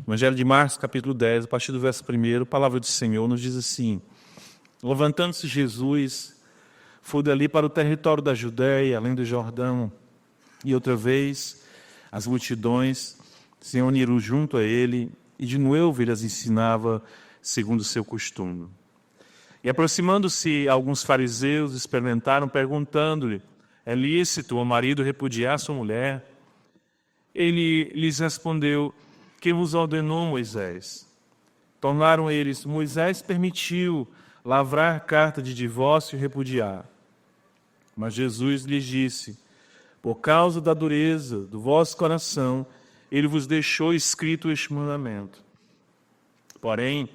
Evangelho de Marcos, capítulo 10, a partir do verso 1, a palavra do Senhor nos diz assim: levantando-se Jesus, foi dali para o território da Judéia, além do Jordão, e outra vez as multidões se uniram junto a ele, e de novo ele as ensinava segundo o seu costume. E aproximando-se alguns fariseus, experimentaram, perguntando-lhe: é lícito o marido repudiar sua mulher? Ele lhes respondeu: quem vos ordenou, Moisés? Tornaram eles: Moisés permitiu lavrar carta de divórcio e repudiar. Mas Jesus lhes disse: por causa da dureza do vosso coração, ele vos deixou escrito este mandamento. Porém,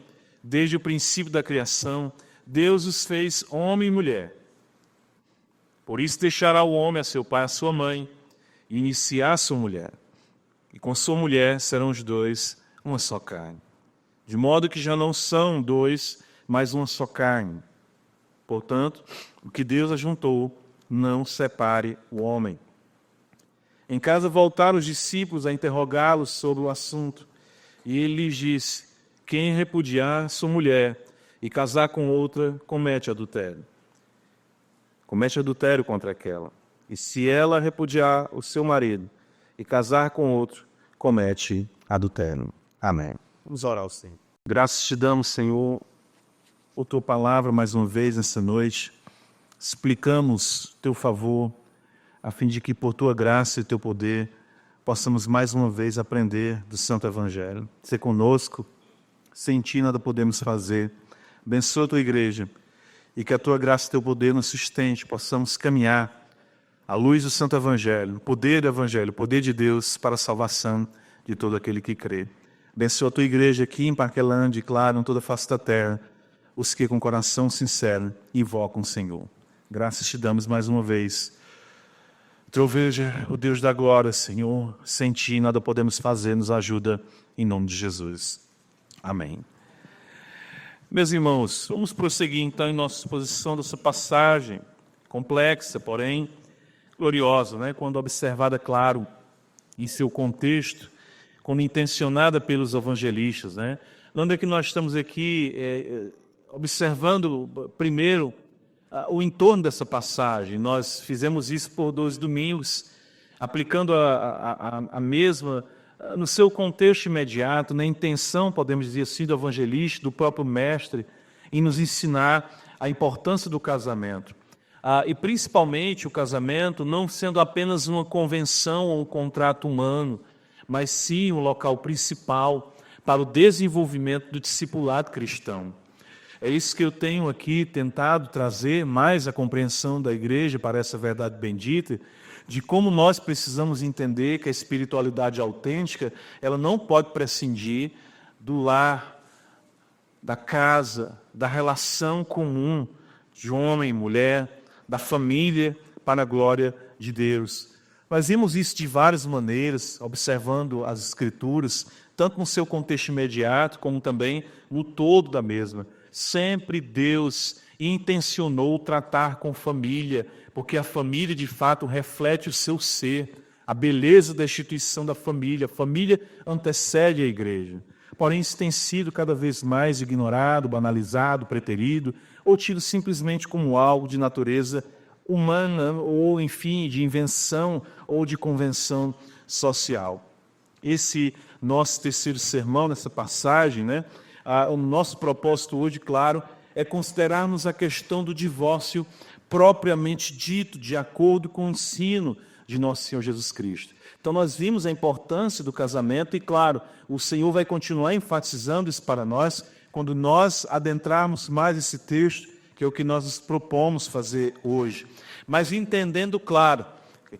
desde o princípio da criação, Deus os fez homem e mulher. Por isso deixará o homem a seu pai e a sua mãe, e iniciar sua mulher. E com sua mulher serão os dois uma só carne. De modo que já não são dois, mas uma só carne. Portanto, o que Deus ajuntou, não separe o homem. Em casa voltaram os discípulos a interrogá-los sobre o assunto. E ele lhes disse: quem repudiar sua mulher e casar com outra, comete adultério. Comete adultério contra aquela. E se ela repudiar o seu marido e casar com outro, comete adultério. Amém. Vamos orar ao Senhor. Graças te damos, Senhor, por tua palavra mais uma vez nessa noite. Explicamos teu favor, a fim de que por tua graça e teu poder possamos mais uma vez aprender do Santo Evangelho. Ser conosco, sem ti nada podemos fazer. Abençoa a tua igreja e que a tua graça e teu poder nos sustente, possamos caminhar à luz do Santo Evangelho, o poder do Evangelho, o poder de Deus para a salvação de todo aquele que crê. Abençoa a tua igreja aqui em Parquelândia e, claro, em toda a face da terra, os que com coração sincero invocam o Senhor. Graças te damos mais uma vez. Troveja, o Deus da glória, Senhor, sem ti nada podemos fazer, nos ajuda em nome de Jesus. Amém. Meus irmãos, vamos prosseguir então em nossa exposição dessa passagem complexa, porém gloriosa, né? Quando observada, claro, em seu contexto, quando intencionada pelos evangelistas, né? Onde é que nós estamos aqui observando primeiro o entorno dessa passagem. Nós fizemos isso por 2 domingos, aplicando a mesma no seu contexto imediato, na intenção, podemos dizer assim, do evangelista, do próprio mestre, em nos ensinar a importância do casamento. E principalmente o casamento não sendo apenas uma convenção ou um contrato humano, mas sim um local principal para o desenvolvimento do discipulado cristão. É isso que eu tenho aqui tentado trazer mais a compreensão da igreja para essa verdade bendita, de como nós precisamos entender que a espiritualidade autêntica, ela não pode prescindir do lar, da casa, da relação comum de homem e mulher, da família para a glória de Deus. Nós vimos isso de várias maneiras, observando as Escrituras, tanto no seu contexto imediato, como também no todo da mesma. Sempre Deus intencionou tratar com família, porque a família, de fato, reflete o seu ser, a beleza da instituição da família. A família antecede a igreja. Porém, isso tem sido cada vez mais ignorado, banalizado, preterido, ou tido simplesmente como algo de natureza humana, ou, enfim, de invenção ou de convenção social. Esse nosso terceiro sermão, nessa passagem, né? O nosso propósito hoje, claro, é considerarmos a questão do divórcio propriamente dito, de acordo com o ensino de nosso Senhor Jesus Cristo. Então, nós vimos a importância do casamento e, claro, o Senhor vai continuar enfatizando isso para nós quando nós adentrarmos mais esse texto, que é o que nós nos propomos fazer hoje. Mas entendendo, claro,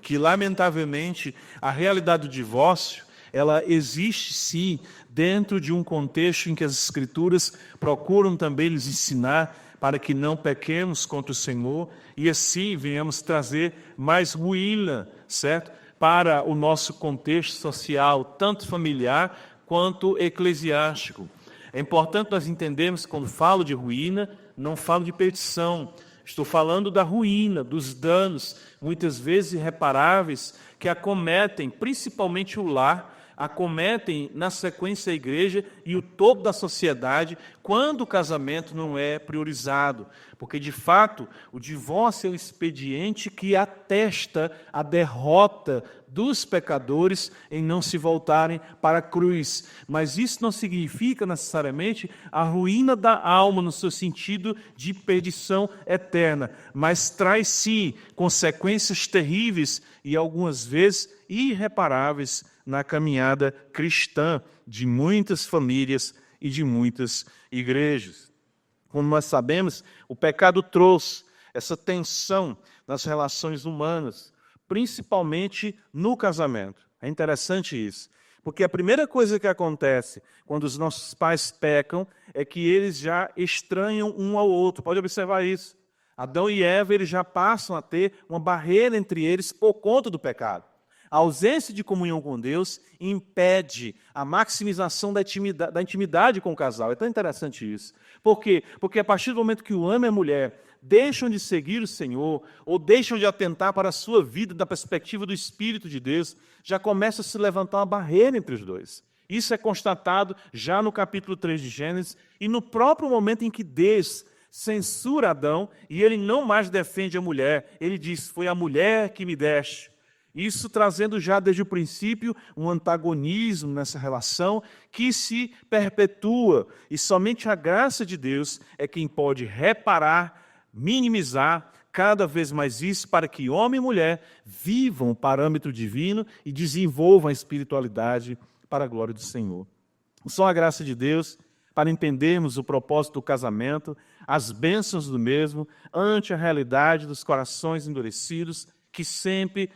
que, lamentavelmente, a realidade do divórcio, ela existe, sim, dentro de um contexto em que as Escrituras procuram também nos ensinar para que não pequemos contra o Senhor e assim venhamos trazer mais ruína, certo? Para o nosso contexto social, tanto familiar quanto eclesiástico. É importante nós entendermos que quando falo de ruína, não falo de perdição. Estou falando da ruína, dos danos, muitas vezes irreparáveis, que acometem principalmente o lar, acometem na sequência a igreja e o todo da sociedade quando o casamento não é priorizado. Porque, de fato, o divórcio é o expediente que atesta a derrota dos pecadores em não se voltarem para a cruz. Mas isso não significa necessariamente a ruína da alma no seu sentido de perdição eterna, mas traz sim consequências terríveis e algumas vezes irreparáveis na caminhada cristã de muitas famílias e de muitas igrejas. Como nós sabemos, o pecado trouxe essa tensão nas relações humanas, principalmente no casamento. É interessante isso, porque a primeira coisa que acontece quando os nossos pais pecam é que eles já estranham um ao outro. Pode observar isso. Adão e Eva eles já passam a ter uma barreira entre eles por conta do pecado. A ausência de comunhão com Deus impede a maximização da intimidade com o casal. É tão interessante isso. Por quê? Porque a partir do momento que o homem e a mulher deixam de seguir o Senhor, ou deixam de atentar para a sua vida da perspectiva do Espírito de Deus, já começa a se levantar uma barreira entre os dois. Isso é constatado já no capítulo 3 de Gênesis, e no próprio momento em que Deus censura Adão, e ele não mais defende a mulher, ele diz, foi a mulher que me deste. Isso trazendo já desde o princípio um antagonismo nessa relação que se perpetua, e somente a graça de Deus é quem pode reparar, minimizar cada vez mais isso para que homem e mulher vivam o parâmetro divino e desenvolvam a espiritualidade para a glória do Senhor. Só a graça de Deus para entendermos o propósito do casamento, as bênçãos do mesmo, ante a realidade dos corações endurecidos que sempre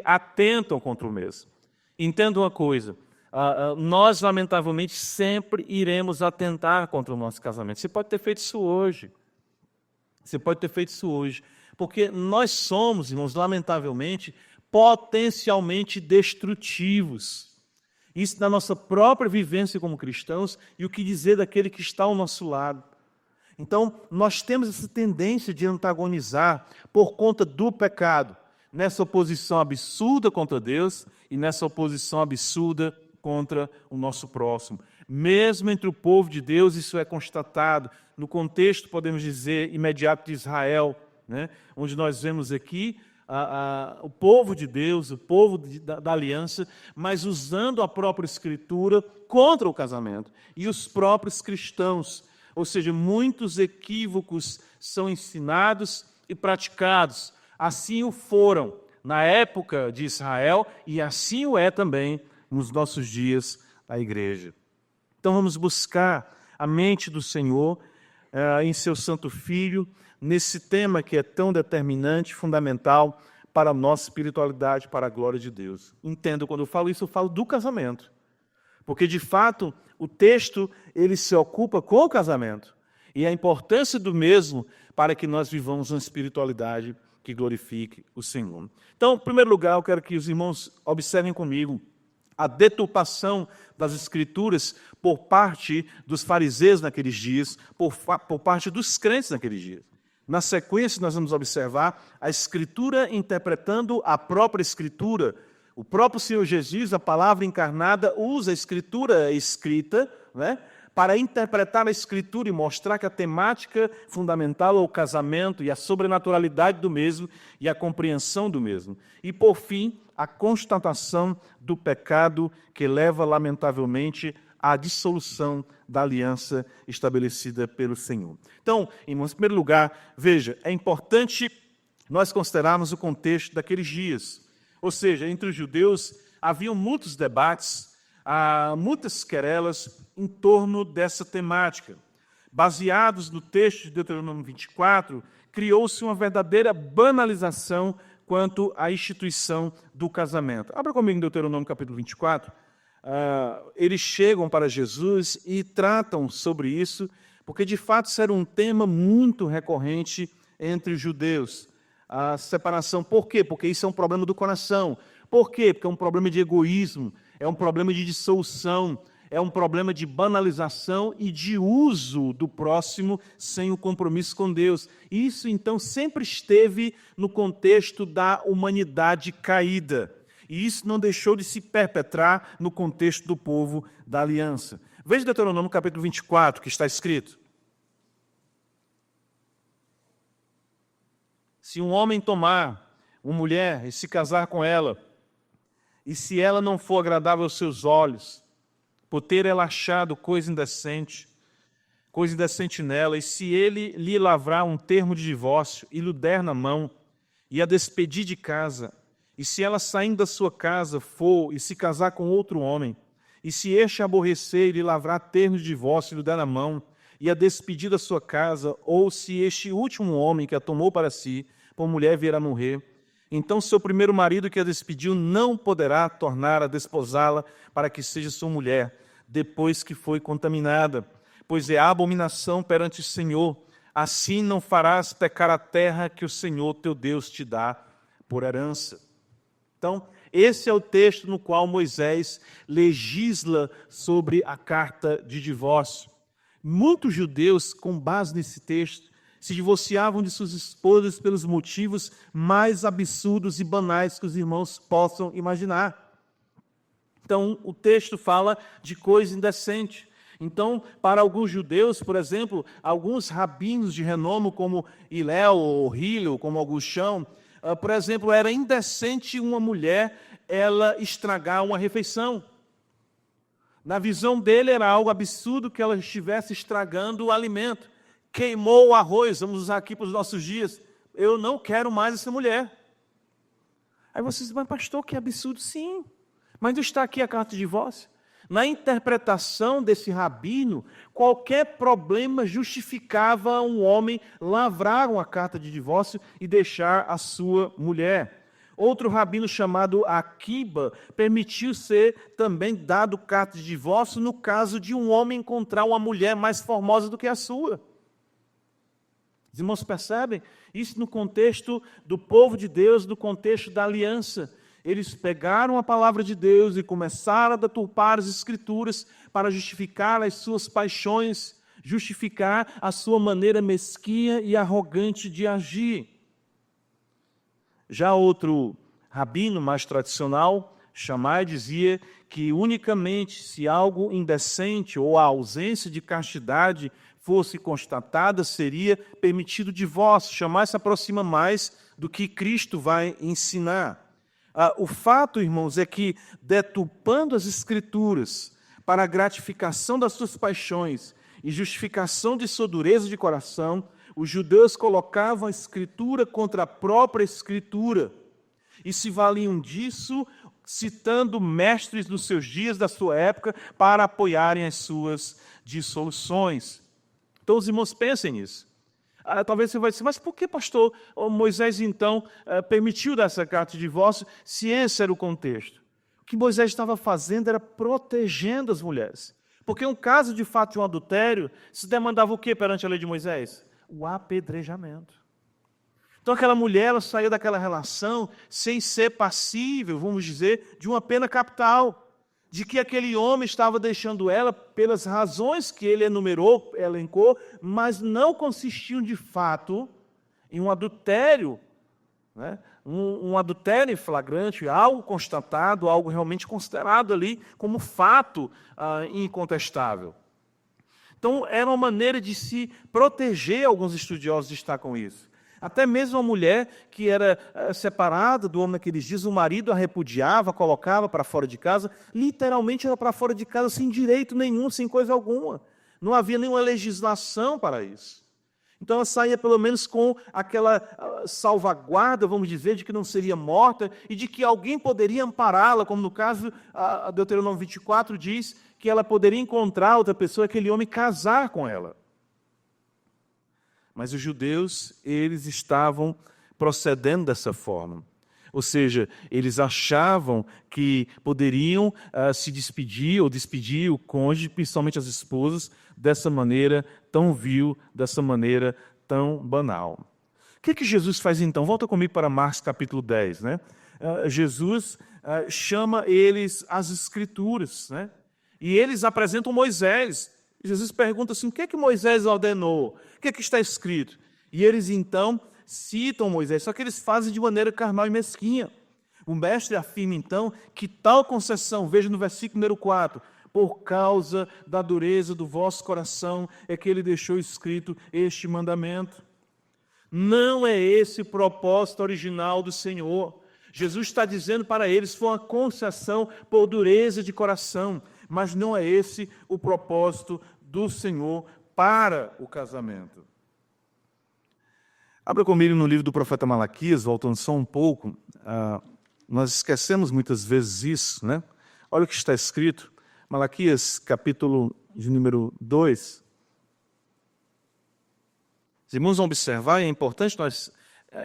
atentam contra o mesmo. Entenda uma coisa, nós lamentavelmente sempre iremos atentar contra o nosso casamento. Você pode ter feito isso hoje. Você pode ter feito isso hoje, porque nós somos, irmãos, lamentavelmente, potencialmente destrutivos. Isso na nossa própria vivência como cristãos e o que dizer daquele que está ao nosso lado. Então, nós temos essa tendência de antagonizar por conta do pecado, nessa oposição absurda contra Deus e nessa oposição absurda contra o nosso próximo. Mesmo entre o povo de Deus, isso é constatado. No contexto, podemos dizer, imediato de Israel, né? Onde nós vemos aqui o povo de Deus, o povo da aliança, mas usando a própria Escritura contra o casamento. E os próprios cristãos, ou seja, muitos equívocos são ensinados e praticados. Assim o foram na época de Israel e assim o é também nos nossos dias da igreja. Então vamos buscar a mente do Senhor em seu Santo Filho, nesse tema que é tão determinante, fundamental para a nossa espiritualidade, para a glória de Deus. Entendo, quando eu falo isso, eu falo do casamento. Porque, de fato, o texto ele se ocupa com o casamento e a importância do mesmo para que nós vivamos uma espiritualidade que glorifique o Senhor. Então, em primeiro lugar, eu quero que os irmãos observem comigo a deturpação das Escrituras por parte dos fariseus naqueles dias, por parte dos crentes naqueles dias. Na sequência, nós vamos observar a Escritura interpretando a própria Escritura. O próprio Senhor Jesus, a palavra encarnada, usa a Escritura escrita, né, para interpretar a Escritura e mostrar que a temática fundamental é o casamento e a sobrenaturalidade do mesmo e a compreensão do mesmo. E, por fim, a constatação do pecado que leva, lamentavelmente, à dissolução da aliança estabelecida pelo Senhor. Então, irmãos, em primeiro lugar, veja, é importante nós considerarmos o contexto daqueles dias. Ou seja, entre os judeus haviam muitos debates, muitas querelas em torno dessa temática. Baseados no texto de Deuteronômio 24, criou-se uma verdadeira banalização quanto à instituição do casamento. Abra comigo em Deuteronômio capítulo 24. Eles chegam para Jesus e tratam sobre isso, porque de fato isso era um tema muito recorrente entre os judeus. A separação, por quê? Porque isso é um problema do coração. Por quê? Porque é um problema de egoísmo, é um problema de dissolução, é um problema de banalização e de uso do próximo sem o compromisso com Deus. Isso, então, sempre esteve no contexto da humanidade caída. e isso não deixou de se perpetrar no contexto do povo da aliança. Veja Deuteronômio capítulo 24, que está escrito: se um homem tomar uma mulher e se casar com ela, e se ela não for agradável aos seus olhos, por ter ela achado coisa indecente nela, e se ele lhe lavrar um termo de divórcio e lhe der na mão, e a despedir de casa, e se ela saindo da sua casa for e se casar com outro homem, e se este aborrecer e lhe lavrar termo de divórcio e lhe der na mão, e a despedir da sua casa, ou se este último homem que a tomou para si, por mulher vier a morrer, então seu primeiro marido que a despediu não poderá tornar a desposá-la para que seja sua mulher, depois que foi contaminada, pois é abominação perante o Senhor. Assim não farás pecar a terra que o Senhor teu Deus te dá por herança. Então, esse é o texto no qual Moisés legisla sobre a carta de divórcio. Muitos judeus, com base nesse texto, se divorciavam de suas esposas pelos motivos mais absurdos e banais que os irmãos possam imaginar. Então, o texto fala de coisa indecente. Então, para alguns judeus, por exemplo, alguns rabinos de renome, como Hillel ou Hillel, como alguns chamam, por exemplo, era indecente uma mulher ela estragar uma refeição. Na visão dele era algo absurdo que ela estivesse estragando o alimento. Queimou o arroz, vamos usar aqui para os nossos dias. Eu não quero mais essa mulher. Aí vocês dizem, mas pastor, que absurdo. Sim, mas não está aqui a carta de divórcio? Na interpretação desse rabino, qualquer problema justificava um homem lavrar uma carta de divórcio e deixar a sua mulher. Outro rabino chamado Akiba permitiu ser também dado carta de divórcio no caso de um homem encontrar uma mulher mais formosa do que a sua. Os irmãos percebem? Isso no contexto do povo de Deus, no contexto da aliança. Eles pegaram a palavra de Deus e começaram a deturpar as Escrituras para justificar as suas paixões, justificar a sua maneira mesquinha e arrogante de agir. Já outro rabino mais tradicional, Shammai, dizia que unicamente se algo indecente ou a ausência de castidade fosse constatada, seria permitido o divórcio. Shammai se aproxima mais do que Cristo vai ensinar. O fato, irmãos, é que, deturpando as Escrituras para a gratificação das suas paixões e justificação de sua dureza de coração, os judeus colocavam a Escritura contra a própria Escritura e se valiam disso, citando mestres dos seus dias, da sua época, para apoiarem as suas dissoluções. Então, os irmãos, pensem nisso. Talvez você vai dizer, mas por que, pastor, Moisés, então, permitiu dessa carta de divórcio, se esse era o contexto? O que Moisés estava fazendo era protegendo as mulheres. Porque um caso de fato de um adultério se demandava o que perante a lei de Moisés? O apedrejamento. Então, aquela mulher ela saiu daquela relação sem ser passível, vamos dizer, de uma pena capital. De que aquele homem estava deixando ela pelas razões que ele elencou, mas não consistiam de fato em um adultério, né? Um adultério flagrante, algo constatado, algo realmente considerado ali como fato incontestável. Então, era uma maneira de se proteger, alguns estudiosos destacam isso. Até mesmo a mulher que era separada do homem naqueles dias, o marido a repudiava, colocava para fora de casa, literalmente era para fora de casa sem direito nenhum, sem coisa alguma. Não havia nenhuma legislação para isso. Então ela saía pelo menos com aquela salvaguarda, vamos dizer, de que não seria morta e de que alguém poderia ampará-la, como no caso, a Deuteronômio 24 diz que ela poderia encontrar outra pessoa, aquele homem, casar com ela. Mas os judeus, eles estavam procedendo dessa forma. Ou seja, eles achavam que poderiam se despedir ou despedir o cônjuge, principalmente as esposas, dessa maneira tão vil, dessa maneira tão banal. O que Jesus faz então? Volta comigo para Marcos capítulo 10. Né? Jesus chama eles às Escrituras, né? E eles apresentam Moisés. Jesus pergunta assim, o que é que Moisés ordenou? O que é que está escrito? E eles então citam Moisés, só que eles fazem de maneira carnal e mesquinha. O mestre afirma então que tal concessão, veja no versículo número 4, por causa da dureza do vosso coração é que ele deixou escrito este mandamento. Não é esse o propósito original do Senhor. Jesus está dizendo para eles, foi uma concessão por dureza de coração, mas não é esse o propósito do Senhor para o casamento. Abra comigo no livro do profeta Malaquias, voltando só um pouco. Nós esquecemos muitas vezes isso, né? Olha o que está escrito. Malaquias, capítulo de número 2. Os irmãos vão observar, e é importante nós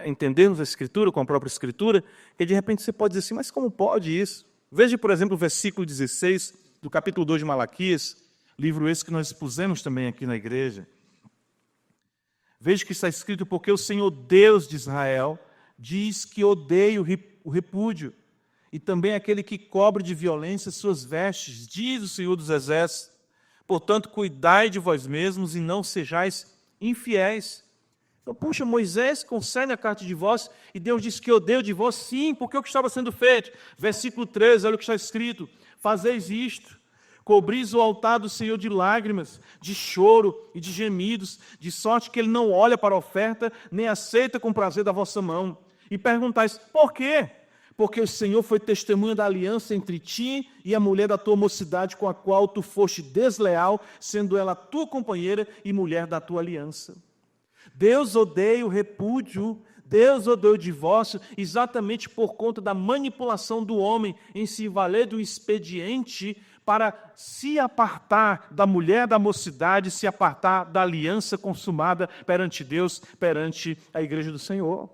entendermos a Escritura com a própria Escritura, que de repente você pode dizer assim, mas como pode isso? Veja, por exemplo, o versículo 16 do capítulo 2 de Malaquias, livro esse que nós expusemos também aqui na igreja. Veja que está escrito, porque o Senhor Deus de Israel diz que odeia o repúdio, e também aquele que cobre de violência suas vestes, diz o Senhor dos Exércitos. Portanto, cuidai de vós mesmos e não sejais infiéis. Então, puxa, Moisés concerne a carta de vós, e Deus diz que odeio de vós, sim, porque o que estava sendo feito? Versículo 13, olha o que está escrito, fazeis isto, cobris o altar do Senhor de lágrimas, de choro e de gemidos, de sorte que ele não olha para a oferta, nem aceita com prazer da vossa mão. E perguntais, por quê? Porque o Senhor foi testemunha da aliança entre ti e a mulher da tua mocidade, com a qual tu foste desleal, sendo ela tua companheira e mulher da tua aliança. Deus odeia o repúdio, Deus odeia o divórcio, exatamente por conta da manipulação do homem em se valer do expediente para se apartar da mulher da mocidade, se apartar da aliança consumada perante Deus, perante a igreja do Senhor.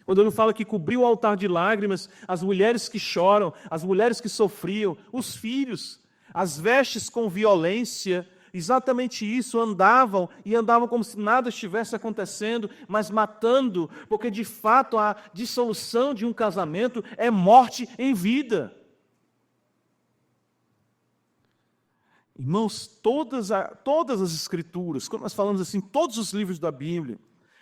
Quando ele fala que cobriu o altar de lágrimas, as mulheres que choram, as mulheres que sofriam, os filhos, as vestes com violência, exatamente isso, andavam como se nada estivesse acontecendo, mas matando, porque de fato a dissolução de um casamento é morte em vida. Irmãos, todas as escrituras, quando nós falamos assim, todos os livros da Bíblia,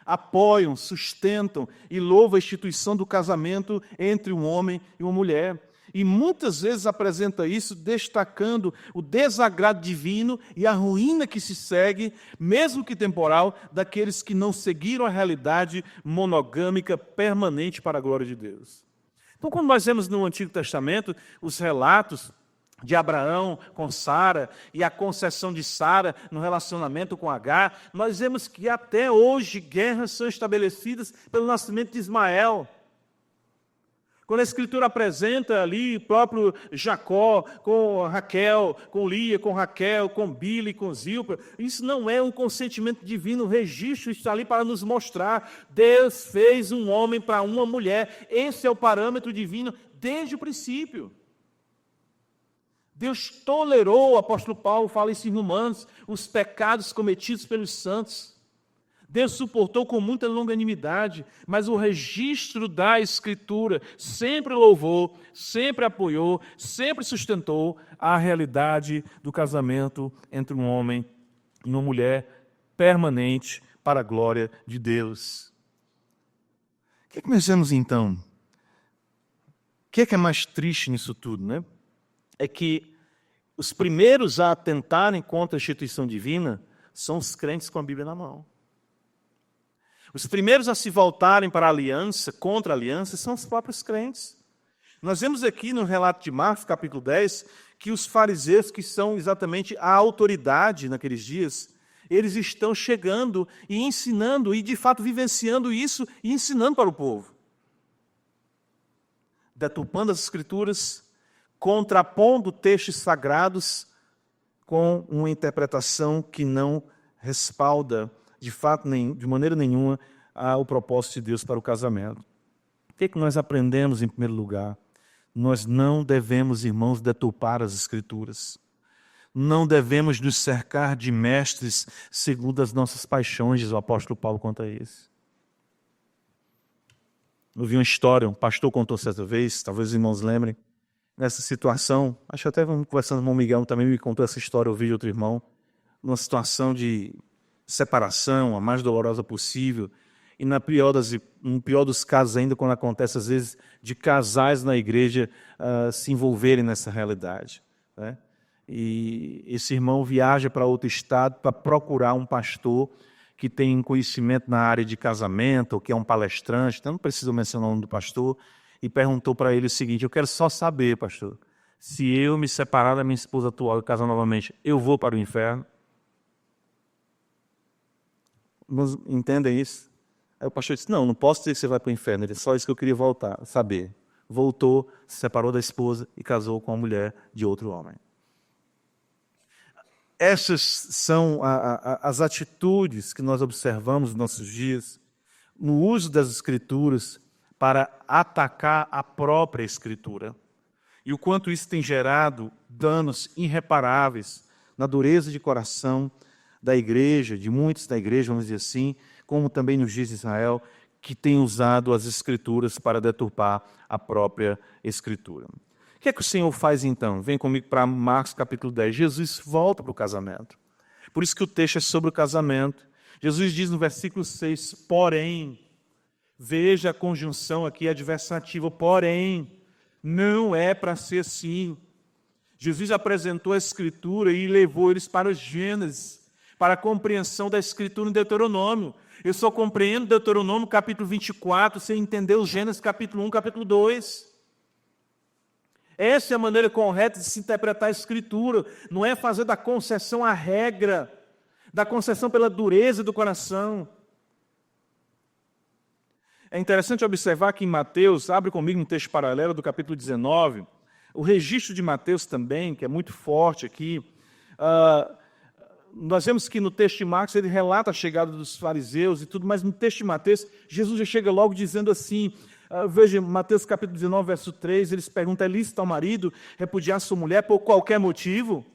apoiam, sustentam e louvam a instituição do casamento entre um homem e uma mulher. E muitas vezes apresenta isso destacando o desagrado divino e a ruína que se segue, mesmo que temporal, daqueles que não seguiram a realidade monogâmica permanente para a glória de Deus. Então, quando nós vemos no Antigo Testamento os relatos de Abraão com Sara e a concessão de Sara no relacionamento com Agar, nós vemos que até hoje guerras são estabelecidas pelo nascimento de Ismael. Quando a Escritura apresenta ali o próprio Jacó com Raquel, com Lia, com Raquel, com Bila e com Zilpa, isso não é um consentimento divino, o registro está ali para nos mostrar. Deus fez um homem para uma mulher, esse é o parâmetro divino desde o princípio. Deus tolerou, o apóstolo Paulo fala isso em Romanos, os pecados cometidos pelos santos. Deus suportou com muita longanimidade, mas o registro da Escritura sempre louvou, sempre apoiou, sempre sustentou a realidade do casamento entre um homem e uma mulher permanente para a glória de Deus. O que é que nós vemos então? O que é mais triste nisso tudo, né? É que os primeiros a atentarem contra a instituição divina são os crentes com a Bíblia na mão. Os primeiros a se voltarem para a aliança, contra a aliança, são os próprios crentes. Nós vemos aqui no relato de Marcos, capítulo 10, que os fariseus, que são exatamente a autoridade naqueles dias, eles estão chegando e ensinando, e de fato vivenciando isso e ensinando para o povo. Deturpando as Escrituras, contrapondo textos sagrados com uma interpretação que não respalda, de fato, de maneira nenhuma, o propósito de Deus para o casamento. O que é que nós aprendemos em primeiro lugar? Nós não devemos, irmãos, deturpar as Escrituras. Não devemos nos cercar de mestres segundo as nossas paixões, diz o apóstolo Paulo quanto a isso. Eu vi uma história, um pastor contou certa vez, talvez os irmãos lembrem, nessa situação, acho até conversando com o Miguel também me contou essa história, eu vi de outro irmão, numa situação de separação, a mais dolorosa possível, e no pior dos casos ainda, quando acontece às vezes de casais na igreja se envolverem nessa realidade, né? E esse irmão viaja para outro estado para procurar um pastor que tem conhecimento na área de casamento, ou que é um palestrante, então não preciso mencionar o nome do pastor, e perguntou para ele o seguinte: eu quero só saber, pastor, se eu me separar da minha esposa atual e casar novamente, eu vou para o inferno? Entendem isso? Aí o pastor disse: não posso dizer que você vai para o inferno, ele disse: só isso que eu queria saber. Voltou, se separou da esposa e casou com a mulher de outro homem. Essas são as atitudes que nós observamos nos nossos dias, no uso das Escrituras para atacar a própria Escritura. E o quanto isso tem gerado danos irreparáveis na dureza de coração da igreja, de muitos da igreja, vamos dizer assim, como também nos dias de Israel, que tem usado as Escrituras para deturpar a própria Escritura. O que é que o Senhor faz então? Vem comigo para Marcos capítulo 10. Jesus volta para o casamento. Por isso que o texto é sobre o casamento. Jesus diz no versículo 6, porém, veja a conjunção aqui adversativa, porém, não é para ser assim. Jesus apresentou a Escritura e levou eles para o Gênesis, para a compreensão da Escritura em Deuteronômio. Eu só compreendo Deuteronômio capítulo 24 sem entender o Gênesis capítulo 1, capítulo 2. Essa é a maneira correta de se interpretar a Escritura, não é fazer da concessão a regra, da concessão pela dureza do coração. É interessante observar que em Mateus, abre comigo um texto paralelo do capítulo 19, o registro de Mateus também, que é muito forte aqui. Nós vemos que no texto de Marcos ele relata a chegada dos fariseus e tudo, mas no texto de Mateus, Jesus já chega logo dizendo assim, veja, Mateus capítulo 19, verso 3, eles perguntam: é lícito ao marido repudiar sua mulher por qualquer motivo?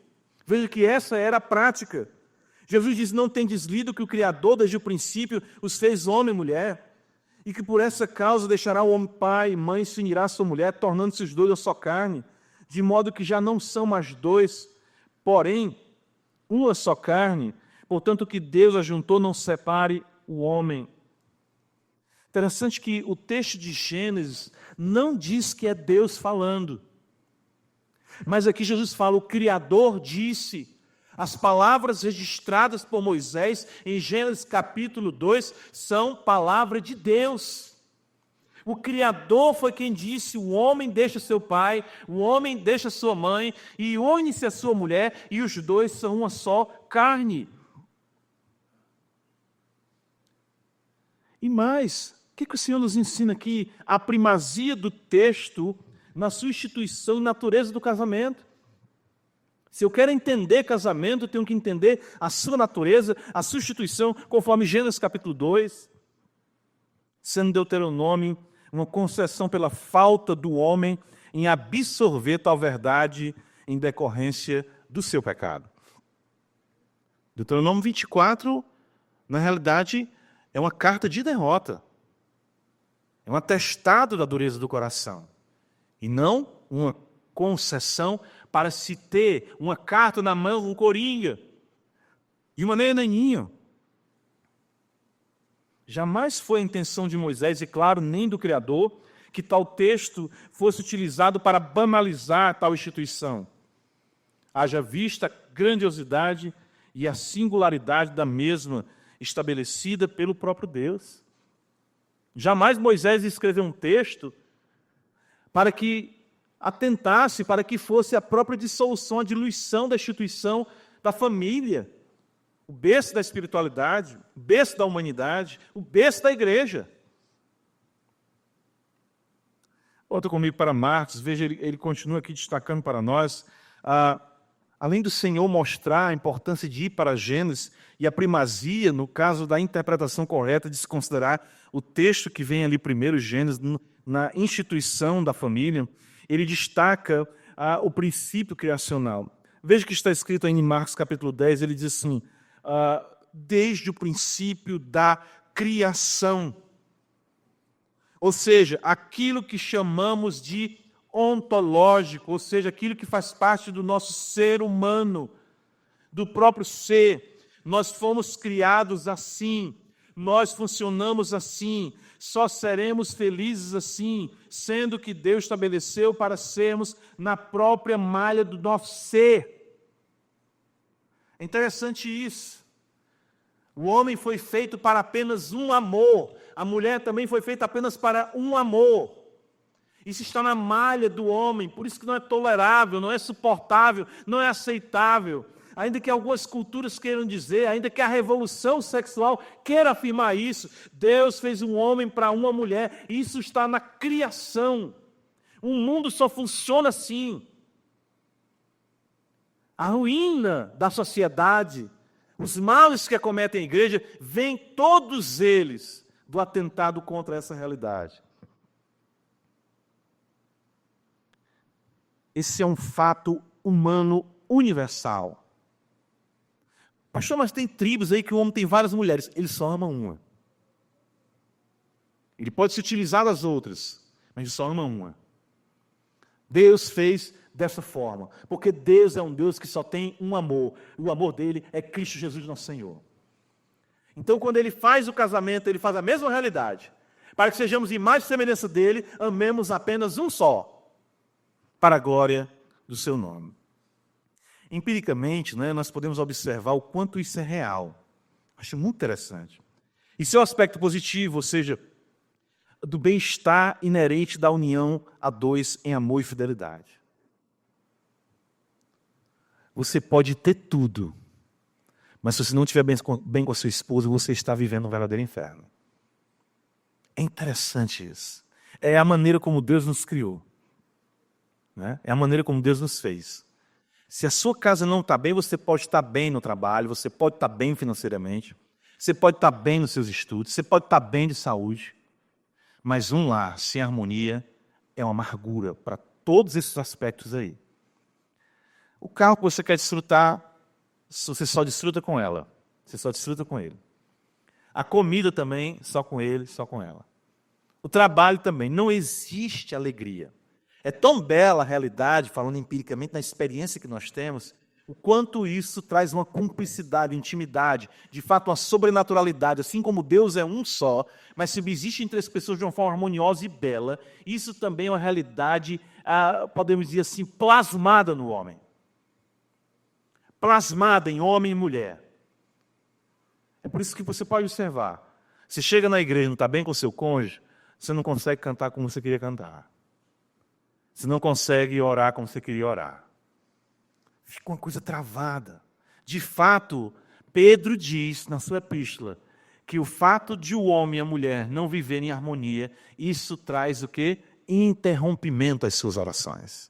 Veja que essa era a prática. Jesus diz: não tendes lido que o Criador desde o princípio os fez homem e mulher, e que por essa causa deixará o homem pai e mãe, se unirá à sua mulher, tornando-se os dois uma só carne, de modo que já não são mais dois, porém uma só carne. Portanto, o que Deus ajuntou não separe o homem. Interessante que o texto de Gênesis não diz que é Deus falando. Mas aqui Jesus fala: o Criador disse. As palavras registradas por Moisés em Gênesis capítulo 2 são palavra de Deus. O Criador foi quem disse: o homem deixa seu pai, o homem deixa sua mãe, e une-se a sua mulher, e os dois são uma só carne. E mais, o que o Senhor nos ensina aqui? A primazia do texto na sua instituição e natureza do casamento. Se eu quero entender casamento, eu tenho que entender a sua natureza, a sua instituição, conforme Gênesis capítulo 2, sendo Deuteronômio uma concessão pela falta do homem em absorver tal verdade em decorrência do seu pecado. Deuteronômio 24, na realidade, é uma carta de derrota. É um atestado da dureza do coração. E não uma concessão para se ter uma carta na mão, um coringa, e uma naninho. Jamais foi a intenção de Moisés, e claro, nem do Criador, que tal texto fosse utilizado para banalizar tal instituição. Haja vista a grandiosidade e a singularidade da mesma, estabelecida pelo próprio Deus. Jamais Moisés escreveu um texto para que atentasse, para que fosse a própria dissolução, a diluição da instituição da família, o berço da espiritualidade, o berço da humanidade, o berço da igreja. Volta comigo para Marcos, veja, ele continua aqui destacando para nós, além do Senhor mostrar a importância de ir para Gênesis e a primazia, no caso da interpretação correta, de se considerar o texto que vem ali primeiro, Gênesis, na instituição da família, ele destaca o princípio criacional. Veja que está escrito aí em Marcos capítulo 10, ele diz assim, desde o princípio da criação. Ou seja, aquilo que chamamos de ontológico, ou seja, aquilo que faz parte do nosso ser humano, do próprio ser. Nós fomos criados assim. Nós funcionamos assim, só seremos felizes assim, sendo que Deus estabeleceu para sermos na própria malha do nosso ser. É interessante isso. O homem foi feito para apenas um amor, a mulher também foi feita apenas para um amor. Isso está na malha do homem, por isso que não é tolerável, não é suportável, não é aceitável. Ainda que algumas culturas queiram dizer, ainda que a revolução sexual queira afirmar isso, Deus fez um homem para uma mulher, isso está na criação. O mundo só funciona assim. A ruína da sociedade, os males que acometem a igreja, vêm todos eles do atentado contra essa realidade. Esse é um fato humano universal. Pastor, mas tem tribos aí que o homem tem várias mulheres. Ele só ama uma. Ele pode se utilizar das outras, mas ele só ama uma. Deus fez dessa forma, porque Deus é um Deus que só tem um amor. O amor dele é Cristo Jesus, nosso Senhor. Então, quando ele faz o casamento, ele faz a mesma realidade. Para que sejamos imagem e semelhança dele, amemos apenas um só, para a glória do seu nome. Empiricamente, nós podemos observar o quanto isso é real. Acho muito interessante. Isso é o aspecto positivo, ou seja, do bem-estar inerente da união a dois em amor e fidelidade. Você pode ter tudo, mas se você não estiver bem com a sua esposa, você está vivendo um verdadeiro inferno. É interessante isso. É a maneira como Deus nos criou. É a maneira como Deus nos fez. Se a sua casa não está bem, você pode estar bem no trabalho, você pode estar bem financeiramente, você pode estar bem nos seus estudos, você pode estar bem de saúde, mas um lar sem harmonia é uma amargura para todos esses aspectos aí. O carro que você quer desfrutar, você só desfruta com ela, você só desfruta com ele. A comida também, só com ele, só com ela. O trabalho também, não existe alegria. É tão bela a realidade, falando empiricamente, na experiência que nós temos, o quanto isso traz uma cumplicidade, intimidade, de fato uma sobrenaturalidade, assim como Deus é um só, mas se existe entre as pessoas de uma forma harmoniosa e bela, isso também é uma realidade, podemos dizer assim, plasmada no homem. Plasmada em homem e mulher. É por isso que você pode observar, você chega na igreja e não está bem com o seu cônjuge, você não consegue cantar como você queria cantar. Você não consegue orar como você queria orar. Fica uma coisa travada. De fato, Pedro diz na sua epístola que o fato de o homem e a mulher não viverem em harmonia, isso traz o quê? Interrompimento às suas orações.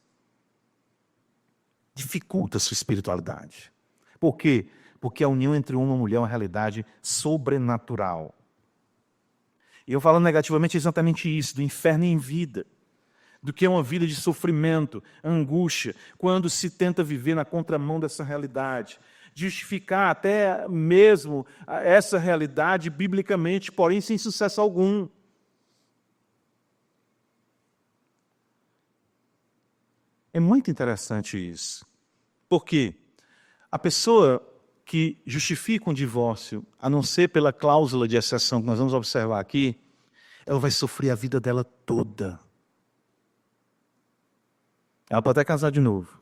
Dificulta a sua espiritualidade. Por quê? Porque a união entre homem e mulher é uma realidade sobrenatural. E eu falo negativamente exatamente isso, do inferno em vida. Do que é uma vida de sofrimento, angústia, quando se tenta viver na contramão dessa realidade. Justificar até mesmo essa realidade biblicamente, porém sem sucesso algum. É muito interessante isso. Por quê? A pessoa que justifica um divórcio, a não ser pela cláusula de exceção que nós vamos observar aqui, ela vai sofrer a vida dela toda. Ela pode até casar de novo,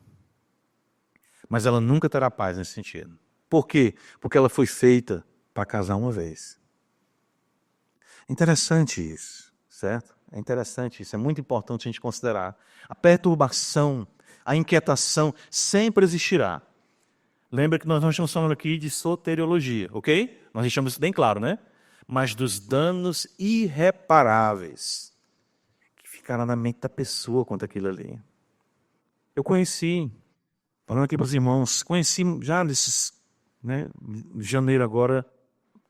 mas ela nunca terá paz nesse sentido. Por quê? Porque ela foi feita para casar uma vez. Interessante isso, certo? É interessante isso, é muito importante a gente considerar. A perturbação, a inquietação sempre existirá. Lembra que nós não estamos falando aqui de soteriologia, ok? Nós deixamos isso bem claro, né? Mas dos danos irreparáveis que ficará na mente da pessoa quanto aquilo ali. Eu conheci, falando aqui para os irmãos, conheci já nesses, em janeiro agora,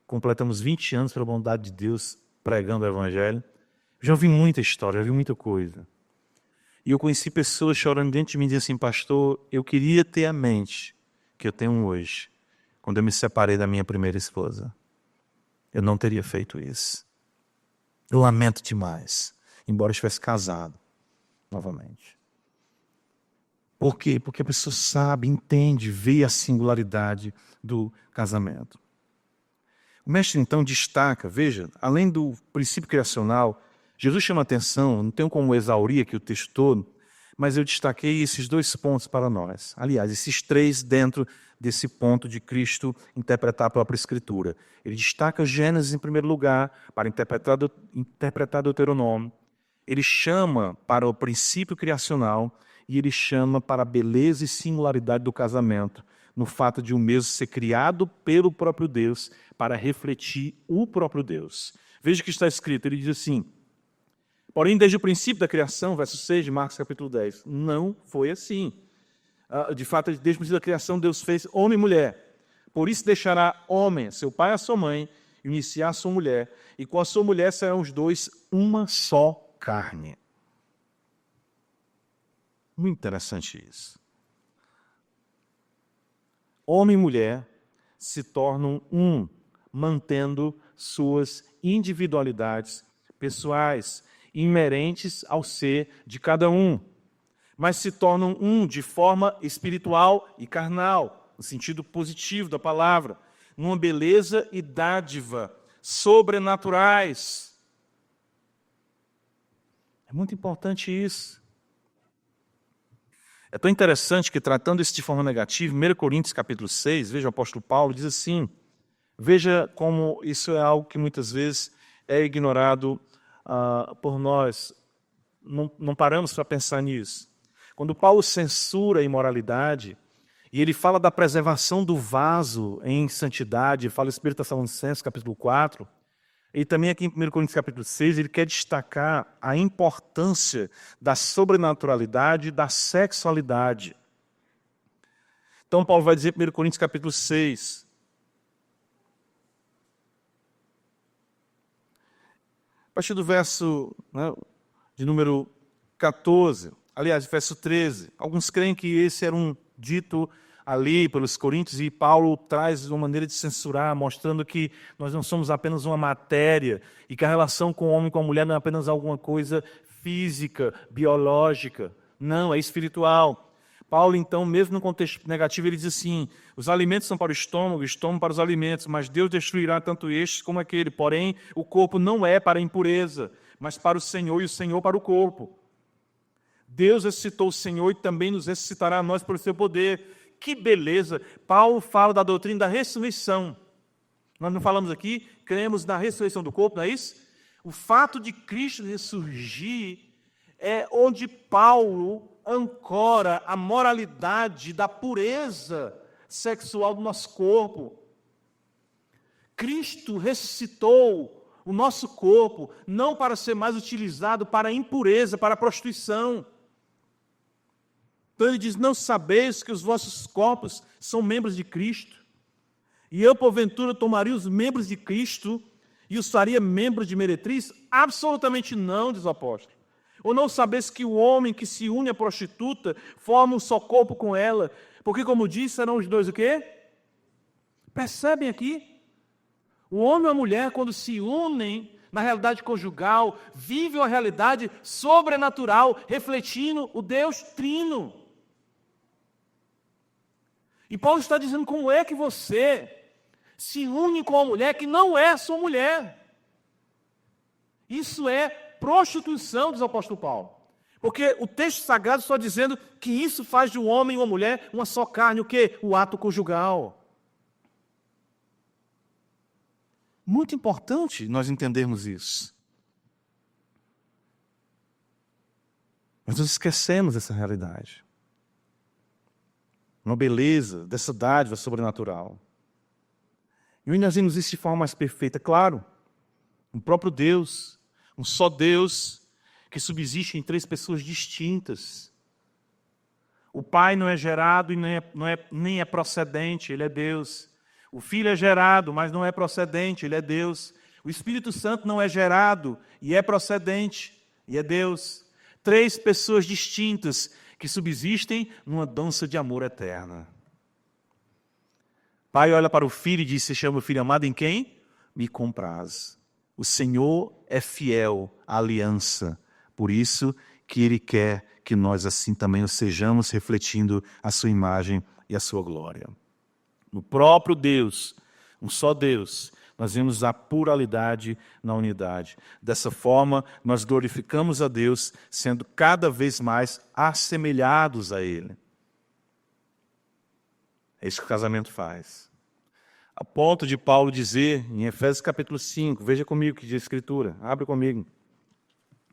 completamos 20 anos pela bondade de Deus pregando o Evangelho. Já ouvi muita história, já vi muita coisa. E eu conheci pessoas chorando dentro de mim e dizendo assim, pastor, eu queria ter a mente que eu tenho hoje, quando eu me separei da minha primeira esposa. Eu não teria feito isso. Eu lamento demais, embora eu estivesse casado novamente. Por quê? Porque a pessoa sabe, entende, vê a singularidade do casamento. O mestre, então, destaca, veja, além do princípio criacional, Jesus chama atenção, não tenho como exaurir aqui o texto todo, mas eu destaquei esses 2 pontos para nós. Aliás, esses 3 dentro desse ponto de Cristo interpretar a própria Escritura. Ele destaca Gênesis em primeiro lugar, para interpretar Deuteronômio. Ele chama para o princípio criacional e ele chama para a beleza e singularidade do casamento, no fato de o mesmo ser criado pelo próprio Deus para refletir o próprio Deus. Veja o que está escrito, ele diz assim: porém, desde o princípio da criação, verso 6 de Marcos capítulo 10, não foi assim. De fato, desde o princípio da criação, Deus fez homem e mulher. Por isso deixará homem, seu pai e a sua mãe, e iniciar a sua mulher, e com a sua mulher serão os 2 uma só carne. Muito interessante isso. Homem e mulher se tornam um, mantendo suas individualidades pessoais, inerentes ao ser de cada um, mas se tornam um de forma espiritual e carnal, no sentido positivo da palavra, numa beleza e dádiva sobrenaturais. É muito importante isso. É tão interessante que, tratando isso de forma negativa, 1 Coríntios capítulo 6, veja o apóstolo Paulo, diz assim, veja como isso é algo que muitas vezes é ignorado por nós, não paramos para pensar nisso. Quando Paulo censura a imoralidade, e ele fala da preservação do vaso em santidade, fala em 1 Tessalonicenses capítulo 4, e também aqui em 1 Coríntios capítulo 6, ele quer destacar a importância da sobrenaturalidade e da sexualidade. Então Paulo vai dizer em 1 Coríntios capítulo 6, a partir do verso de número 14, aliás, verso 13, alguns creem que esse era um dito ali pelos coríntios, e Paulo traz uma maneira de censurar, mostrando que nós não somos apenas uma matéria, e que a relação com o homem e com a mulher não é apenas alguma coisa física, biológica, não, é espiritual. Paulo, então, mesmo no contexto negativo, ele diz assim, os alimentos são para o estômago para os alimentos, mas Deus destruirá tanto estes como aquele, porém, o corpo não é para a impureza, mas para o Senhor, e o Senhor para o corpo. Deus ressuscitou o Senhor e também nos ressuscitará a nós pelo seu poder. Que beleza! Paulo fala da doutrina da ressurreição. Nós não falamos aqui, cremos na ressurreição do corpo, não é isso? O fato de Cristo ressurgir é onde Paulo ancora a moralidade da pureza sexual do nosso corpo. Cristo ressuscitou o nosso corpo, não para ser mais utilizado para a impureza, para a prostituição. Então ele diz, não sabeis que os vossos corpos são membros de Cristo? E eu, porventura, tomaria os membros de Cristo e os faria membros de meretriz? Absolutamente não, diz o apóstolo. Ou não sabeis que o homem que se une à prostituta forma um só corpo com ela? Porque, como disse, serão os 2 o quê? Percebem aqui? O homem e a mulher, quando se unem na realidade conjugal, vivem uma realidade sobrenatural, refletindo o Deus Trino. E Paulo está dizendo como é que você se une com uma mulher que não é sua mulher. Isso é prostituição, diz o apóstolo Paulo. Porque o texto sagrado está dizendo que isso faz de um homem e uma mulher uma só carne. O quê? O ato conjugal. Muito importante nós entendermos isso. Mas nós esquecemos essa realidade. Uma beleza dessa dádiva sobrenatural. E hoje nós vemos isso de forma mais perfeita. Claro, o próprio Deus, um só Deus, que subsiste em 3 pessoas distintas. O Pai não é gerado e nem é procedente, Ele é Deus. O Filho é gerado, mas não é procedente, Ele é Deus. O Espírito Santo não é gerado e é procedente, e é Deus. 3 pessoas distintas que subsistem numa dança de amor eterna. Pai olha para o Filho e diz, se chama o Filho amado em quem? Me compraz. O Senhor é fiel à aliança, por isso que Ele quer que nós assim também o sejamos, refletindo a sua imagem e a sua glória. No próprio Deus, um só Deus, nós vemos a pluralidade na unidade. Dessa forma, nós glorificamos a Deus, sendo cada vez mais assemelhados a Ele. É isso que o casamento faz. A ponto de Paulo dizer, em Efésios capítulo 5, veja comigo o que diz a Escritura, abre comigo.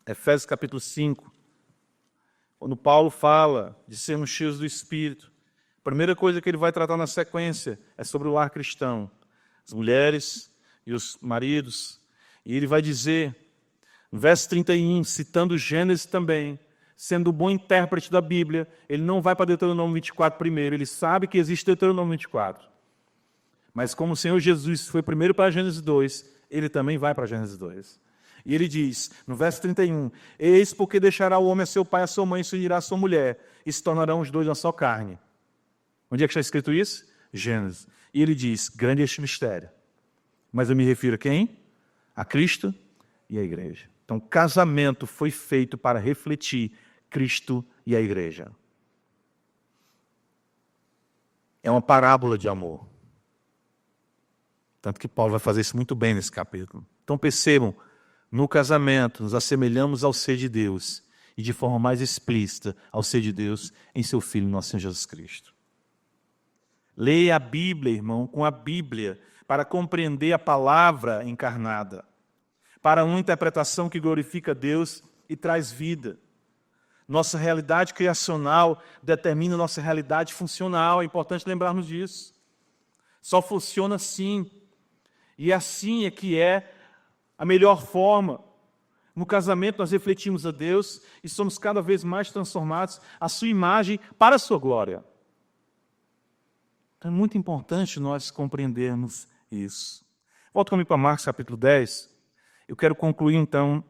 Efésios capítulo 5, quando Paulo fala de sermos cheios do Espírito, a primeira coisa que ele vai tratar na sequência é sobre o lar cristão, as mulheres e os maridos. E ele vai dizer, no verso 31, citando Gênesis também, sendo um bom intérprete da Bíblia, ele não vai para Deuteronômio 24 primeiro, ele sabe que existe Deuteronômio 24. Mas como o Senhor Jesus foi primeiro para Gênesis 2, ele também vai para Gênesis 2. E ele diz, no verso 31, eis porque deixará o homem a seu pai e a sua mãe e se unirá a sua mulher, e se tornarão os dois uma só carne. Onde é que está escrito isso? Gênesis. E ele diz, grande é este mistério. Mas eu me refiro a quem? A Cristo e a igreja. Então, casamento foi feito para refletir Cristo e a igreja. É uma parábola de amor. Tanto que Paulo vai fazer isso muito bem nesse capítulo. Então percebam, no casamento nos assemelhamos ao ser de Deus e de forma mais explícita ao ser de Deus em seu Filho, nosso Senhor Jesus Cristo. Leia a Bíblia, irmão, com a Bíblia, para compreender a palavra encarnada, para uma interpretação que glorifica Deus e traz vida. Nossa realidade criacional determina nossa realidade funcional, é importante lembrarmos disso. Só funciona assim. E assim é que é a melhor forma. No casamento nós refletimos a Deus e somos cada vez mais transformados à sua imagem para a sua glória. Então é muito importante nós compreendermos isso. Volta comigo para Marcos capítulo 10. Eu quero concluir então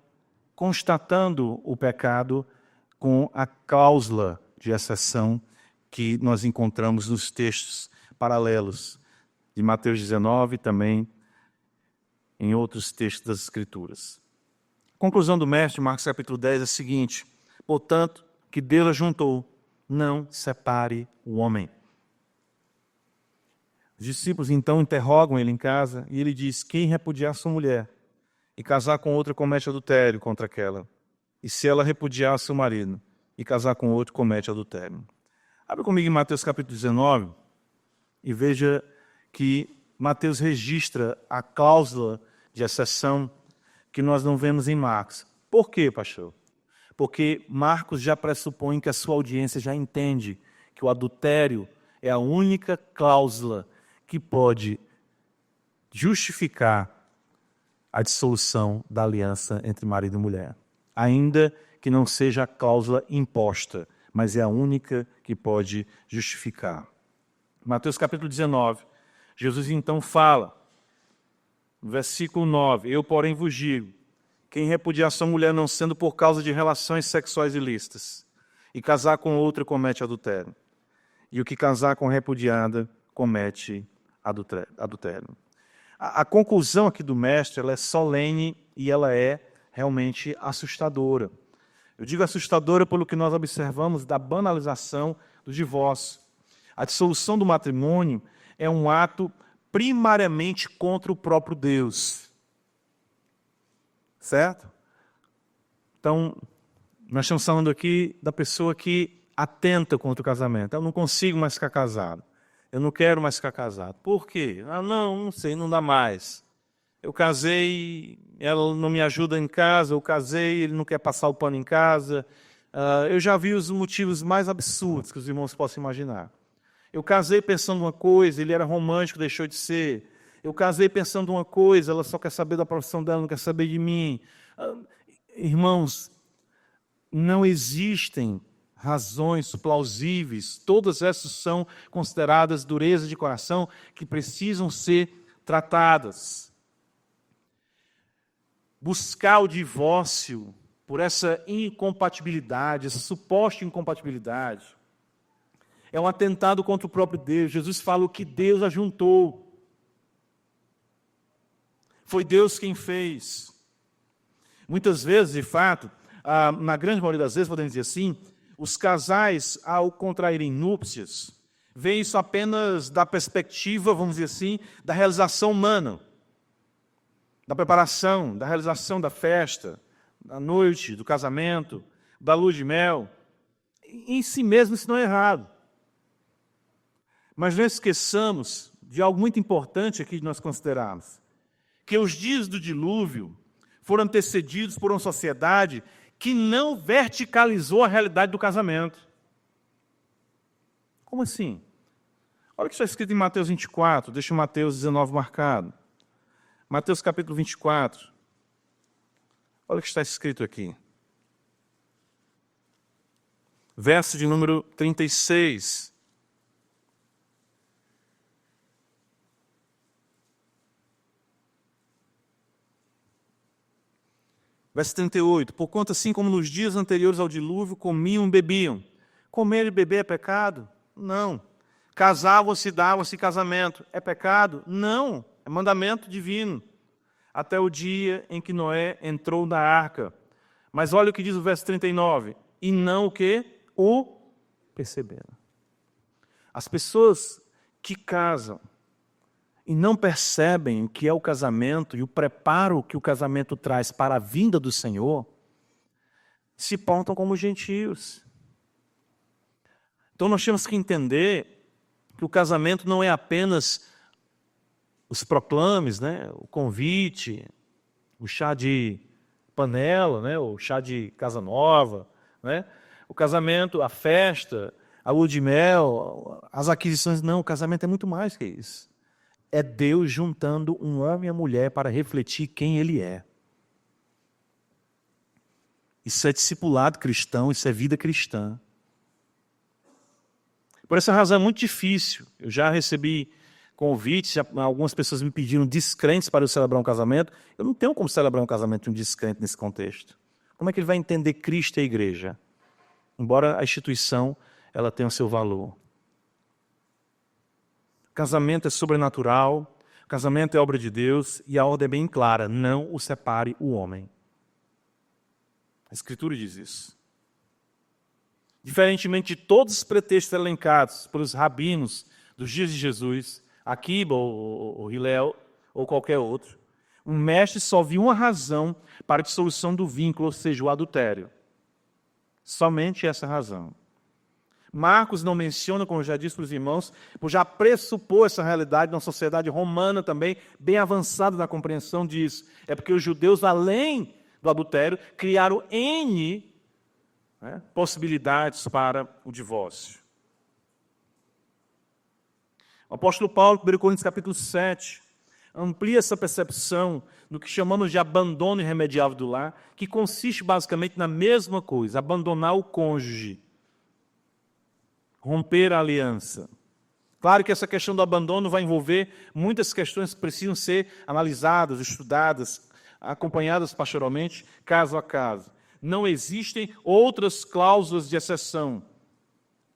constatando o pecado com a cláusula de exceção que nós encontramos nos textos paralelos de Mateus 19 e também em outros textos das Escrituras. A conclusão do mestre, Marcos capítulo 10, é a seguinte: portanto, que Deus ajuntou, não separe o homem. Os discípulos então interrogam ele em casa e ele diz, quem repudiar sua mulher e casar com outra comete adultério contra aquela. E se ela repudiar seu marido e casar com outro, comete adultério. Abre comigo em Mateus capítulo 19 e veja que Mateus registra a cláusula de exceção que nós não vemos em Marcos. Por quê, pastor? Porque Marcos já pressupõe que a sua audiência já entende que o adultério é a única cláusula que pode justificar a dissolução da aliança entre marido e mulher. Ainda que não seja a cláusula imposta, mas é a única que pode justificar. Mateus capítulo 19, Jesus então fala, no versículo 9, eu, porém, vos digo, quem repudiar sua mulher não sendo por causa de relações sexuais ilícitas, e casar com outra comete adultério, e o que casar com repudiada comete adultério. A conclusão aqui do mestre, ela é solene e ela é realmente assustadora. Eu digo assustadora pelo que nós observamos da banalização do divórcio. A dissolução do matrimônio é um ato primariamente contra o próprio Deus. Certo? Então, nós estamos falando aqui da pessoa que atenta contra o casamento. Eu não consigo mais ficar casado. Eu não quero mais ficar casado. Por quê? Não sei, não dá mais. Eu casei, ela não me ajuda em casa, eu casei, ele não quer passar o pano em casa. Eu já vi os motivos mais absurdos que os irmãos possam imaginar. Eu casei pensando uma coisa, ele era romântico, deixou de ser. Eu casei pensando uma coisa, ela só quer saber da profissão dela, não quer saber de mim. Irmãos, não existem razões plausíveis, todas essas são consideradas dureza de coração que precisam ser tratadas. Buscar o divórcio por essa incompatibilidade, essa suposta incompatibilidade, é um atentado contra o próprio Deus. Jesus fala o que Deus ajuntou. Foi Deus quem fez. Muitas vezes, de fato, na grande maioria das vezes, podemos dizer assim, os casais, ao contraírem núpcias, veem isso apenas da perspectiva, vamos dizer assim, da realização humana. da preparação, da realização da festa, da noite, do casamento, da lua de mel. Em si mesmo isso não é errado. Mas não esqueçamos de algo muito importante aqui de nós considerarmos, que os dias do dilúvio foram antecedidos por uma sociedade que não verticalizou a realidade do casamento. Como assim? Olha o que está escrito em Mateus 24, deixa o Mateus 19 marcado. Mateus capítulo 24. Olha o que está escrito aqui. Verso de número 36. Verso 38. Porquanto assim como nos dias anteriores ao dilúvio, comiam e bebiam. Comer e beber é pecado? Não. Casavam-se e davam-se casamento. É pecado? Não. É mandamento divino. Até o dia em que Noé entrou na arca. Mas olha o que diz o verso 39. E não o quê? O perceberam. As pessoas que casam e não percebem o que é o casamento e o preparo que o casamento traz para a vinda do Senhor, se portam como gentios. Então nós temos que entender que o casamento não é apenas os proclames, né? O convite, o chá de panela, né? O chá de casa nova, né? O casamento, a festa, a lua de mel, as aquisições. Não, o casamento é muito mais que isso. É Deus juntando um homem e a mulher para refletir quem Ele é. Isso é discipulado cristão, isso é vida cristã. Por essa razão é muito difícil. Eu já recebi convites, algumas pessoas me pediram descrentes para eu celebrar um casamento. Eu não tenho como celebrar um casamento de um descrente nesse contexto. Como é que ele vai entender Cristo e a igreja? Embora a instituição ela tenha o seu valor. Casamento é sobrenatural, casamento é obra de Deus e a ordem é bem clara, não o separe o homem. A Escritura diz isso. Diferentemente de todos os pretextos elencados pelos rabinos dos dias de Jesus, Aquiba ou Hilel ou qualquer outro, o mestre só viu uma razão para a dissolução do vínculo, ou seja, o adultério. Somente essa razão. Marcos não menciona, como eu já disse para os irmãos, por já pressupor essa realidade na sociedade romana também, bem avançada na compreensão disso. É porque os judeus, além do adultério, criaram N possibilidades para o divórcio. O apóstolo Paulo, 1 Coríntios capítulo 7, amplia essa percepção no que chamamos de abandono irremediável do lar, que consiste basicamente na mesma coisa, abandonar o cônjuge, romper a aliança. Claro que essa questão do abandono vai envolver muitas questões que precisam ser analisadas, estudadas, acompanhadas pastoralmente, caso a caso. Não existem outras cláusulas de exceção.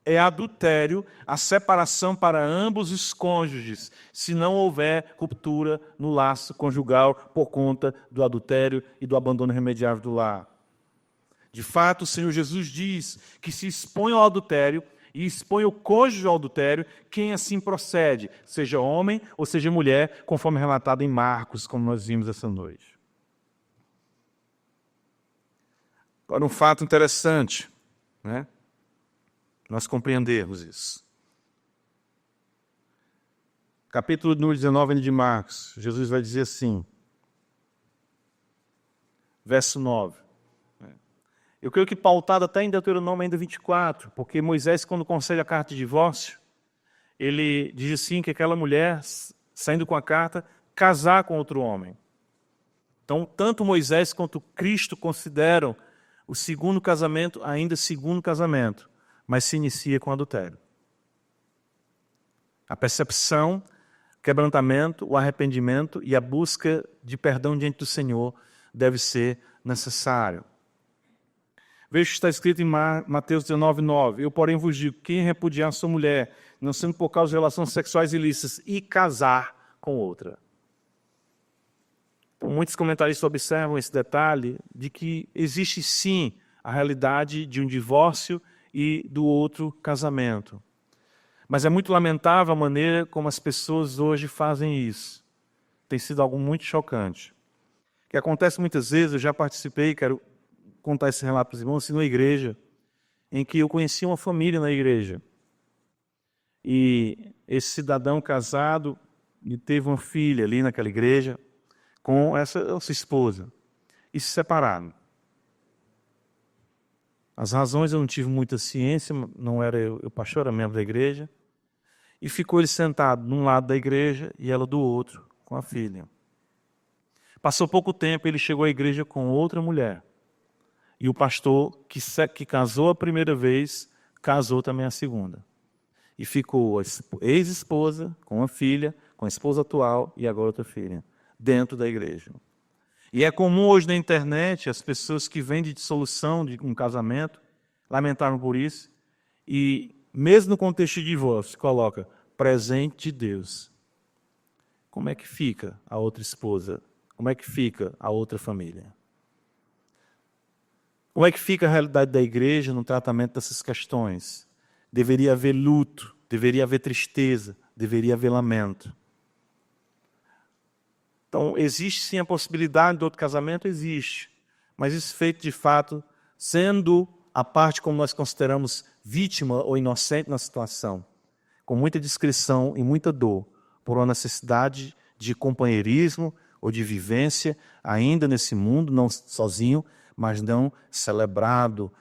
É adultério a separação para ambos os cônjuges, se não houver ruptura no laço conjugal por conta do adultério e do abandono irremediável do lar. De fato, o Senhor Jesus diz que se expõe ao adultério e expõe o cônjuge ao adultério, quem assim procede, seja homem ou seja mulher, conforme relatado em Marcos, como nós vimos essa noite. Agora, um fato interessante, né? Nós compreendermos isso. Capítulo número 19 de Marcos, Jesus vai dizer assim, verso 9. Eu creio que pautado até em Deuteronômio ainda 24, porque Moisés, quando concede a carta de divórcio, ele diz assim que aquela mulher, saindo com a carta, casar com outro homem. Então, tanto Moisés quanto Cristo consideram o segundo casamento ainda segundo casamento, mas se inicia com adultério. A percepção, o quebrantamento, o arrependimento e a busca de perdão diante do Senhor deve ser necessário. Veja o que está escrito em Mateus 19:9. Eu, porém, vos digo, quem repudiar sua mulher, não sendo por causa de relações sexuais ilícitas, e casar com outra. Então, muitos comentaristas observam esse detalhe de que existe sim a realidade de um divórcio e do outro casamento. Mas é muito lamentável a maneira como as pessoas hoje fazem isso. Tem sido algo muito chocante. que acontece muitas vezes, eu já participei, quero contar esse relato para os irmãos, assim, numa igreja, em que eu conheci uma família na igreja. E esse cidadão casado e teve uma filha ali naquela igreja com essa esposa. E se separaram. As razões eu não tive muita ciência, não era eu, o pastor era membro da igreja. E ficou ele sentado num lado da igreja e ela do outro, com a filha. Passou pouco tempo, ele chegou à igreja com outra mulher. E o pastor, que casou a primeira vez, casou também a segunda. E ficou a ex-esposa com a filha, com a esposa atual e agora outra filha, dentro da igreja. E é comum hoje na internet as pessoas que vêm de dissolução de um casamento, lamentaram por isso, e mesmo no contexto de divórcio, coloca presente de Deus. Como é que fica a outra esposa? Como é que fica a outra família? Como é que fica a realidade da igreja no tratamento dessas questões? Deveria haver luto, deveria haver tristeza, deveria haver lamento. Então, existe sim a possibilidade de outro casamento? Existe. Mas isso feito de fato, sendo a parte como nós consideramos vítima ou inocente na situação, com muita discrição e muita dor, por uma necessidade de companheirismo ou de vivência, ainda nesse mundo, não sozinho, mas não celebrado,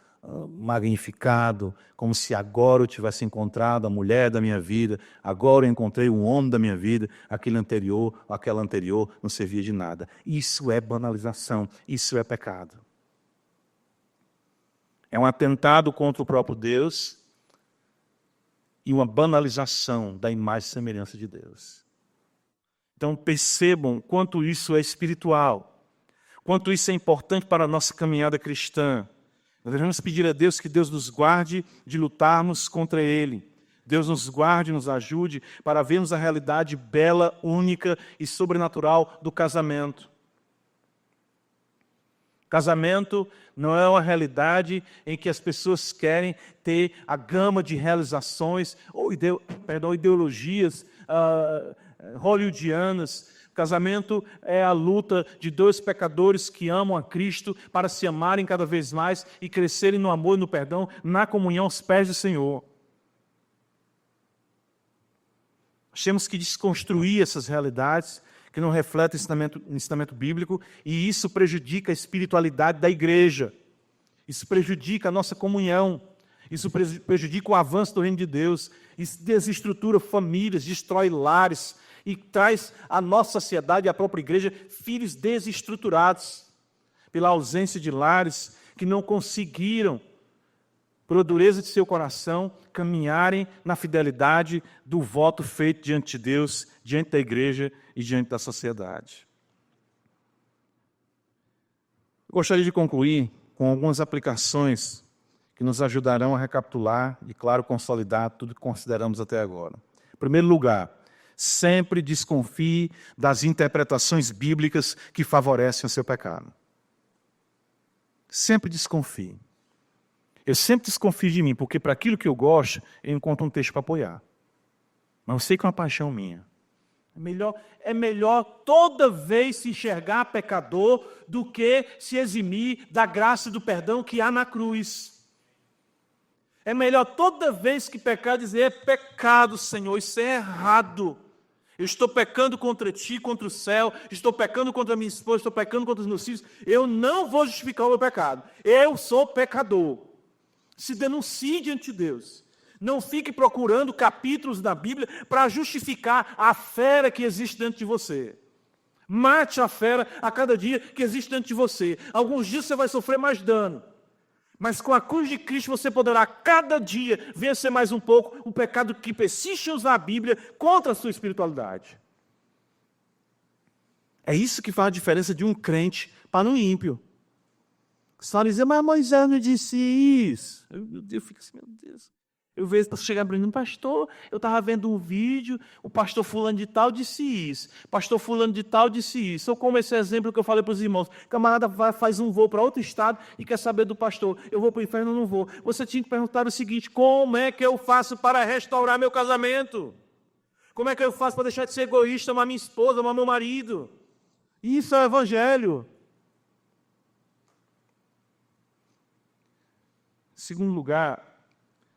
magnificado, como se agora eu tivesse encontrado a mulher da minha vida, agora eu encontrei o homem da minha vida, aquele anterior, aquela anterior, não servia de nada. Isso é banalização, isso é pecado. É um atentado contra o próprio Deus e uma banalização da imagem e semelhança de Deus. Então percebam quanto isso é espiritual, quanto isso é importante para a nossa caminhada cristã. Nós devemos pedir a Deus que Deus nos guarde de lutarmos contra Ele. Deus nos guarde, nos ajude para vermos a realidade bela, única e sobrenatural do casamento. Casamento não é uma realidade em que as pessoas querem ter a gama de realizações ou ideologias hollywoodianas. Casamento é a luta de dois pecadores que amam a Cristo para se amarem cada vez mais e crescerem no amor e no perdão, na comunhão aos pés do Senhor. Nós temos que desconstruir essas realidades que não refletem o ensinamento bíblico, e isso prejudica a espiritualidade da igreja. Isso prejudica a nossa comunhão. Isso prejudica o avanço do reino de Deus. Isso desestrutura famílias, destrói lares e traz à nossa sociedade e à própria igreja filhos desestruturados pela ausência de lares que não conseguiram, por a dureza de seu coração, caminharem na fidelidade do voto feito diante de Deus, diante da igreja e diante da sociedade. Eu gostaria de concluir com algumas aplicações que nos ajudarão a recapitular e, claro, consolidar tudo que consideramos até agora. Em primeiro lugar, sempre desconfie das interpretações bíblicas que favorecem o seu pecado. Sempre desconfie. Eu sempre desconfio de mim, porque para aquilo que eu gosto, eu encontro um texto para apoiar. Mas eu sei que é uma paixão minha. É melhor toda vez se enxergar pecador do que se eximir da graça e do perdão que há na cruz. É melhor toda vez que pecar dizer, é pecado, Senhor, isso é errado. Eu estou pecando contra ti, contra o céu, estou pecando contra a minha esposa, estou pecando contra os meus filhos. Eu não vou justificar o meu pecado. Eu sou pecador. Se denuncie diante de Deus. Não fique procurando capítulos da Bíblia para justificar a fera que existe dentro de você. Mate a fera a cada dia que existe dentro de você. Alguns dias você vai sofrer mais dano. Mas com a cruz de Cristo você poderá cada dia vencer mais um pouco o pecado que persiste em usar a Bíblia contra a sua espiritualidade. É isso que faz a diferença de um crente para um ímpio. Só dizer, mas Moisés não disse isso. Eu fico assim, meu Deus. Eu vejo chegar para mim, pastor, eu estava vendo um vídeo, o pastor fulano de tal disse isso, pastor fulano de tal disse isso. Ou como esse exemplo que eu falei para os irmãos, camarada faz um voo para outro estado e quer saber do pastor, eu vou para o inferno ou não vou? Você tinha que perguntar o seguinte, como é que eu faço para restaurar meu casamento? Como é que eu faço para deixar de ser egoísta, amar minha esposa, amar meu marido? Isso é o evangelho. Segundo lugar,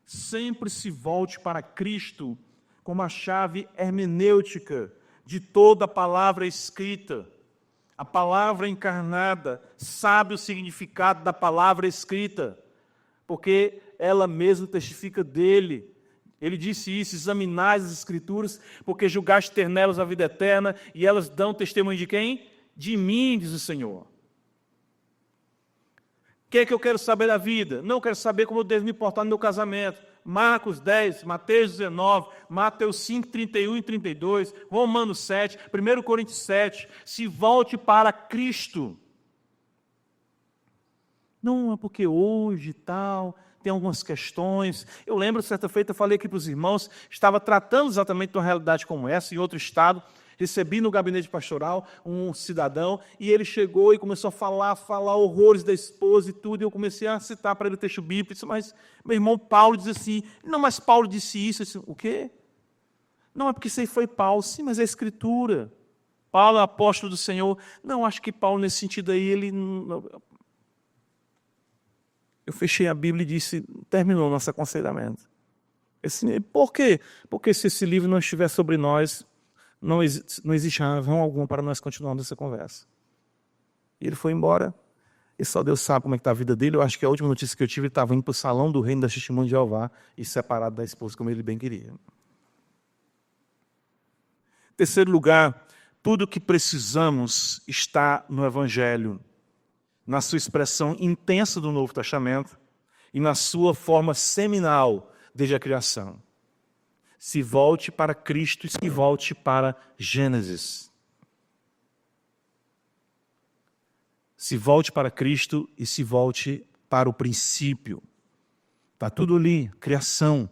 sempre se volte para Cristo como a chave hermenêutica de toda a palavra escrita. A palavra encarnada sabe o significado da palavra escrita, porque ela mesma testifica dele. Ele disse isso: examinai as Escrituras, porque julgaste ter nelas a vida eterna, e elas dão testemunho de quem? De mim, diz o Senhor. O que é que eu quero saber da vida? Não quero saber como eu devo me portar no meu casamento. Marcos 10, Mateus 19, Mateus 5, 31 e 32, Romanos 7, 1 Coríntios 7. Se volte para Cristo. Não é porque hoje tal, tem algumas questões. Eu lembro, certa feita, eu falei aqui para os irmãos, estava tratando exatamente de uma realidade como essa, em outro estado. Recebi no gabinete pastoral um cidadão, e ele chegou e começou a falar horrores da esposa e tudo, e eu comecei a citar para ele o texto bíblico. Disse: mas meu irmão Paulo diz assim. Não, mas Paulo disse isso. Eu disse: o quê? Não, é porque isso aí foi Paulo. Sim, mas é a Escritura. Paulo é apóstolo do Senhor. Não, acho que Paulo, nesse sentido aí, ele... Eu fechei a Bíblia e disse: terminou o nosso aconselhamento. Por quê? Porque se esse livro não estiver sobre nós, não existe razão alguma para nós continuarmos essa conversa. E ele foi embora, e só Deus sabe como é que está a vida dele. Eu acho que a última notícia que eu tive, ele estava indo para o salão do reino da Testemunha de Jeová, e separado da esposa, como ele bem queria. Terceiro lugar, tudo o que precisamos está no Evangelho, na sua expressão intensa do Novo Testamento e na sua forma seminal desde a criação. Se volte para Cristo e se volte para Gênesis. Se volte para Cristo e se volte para o princípio. Está tudo ali, criação,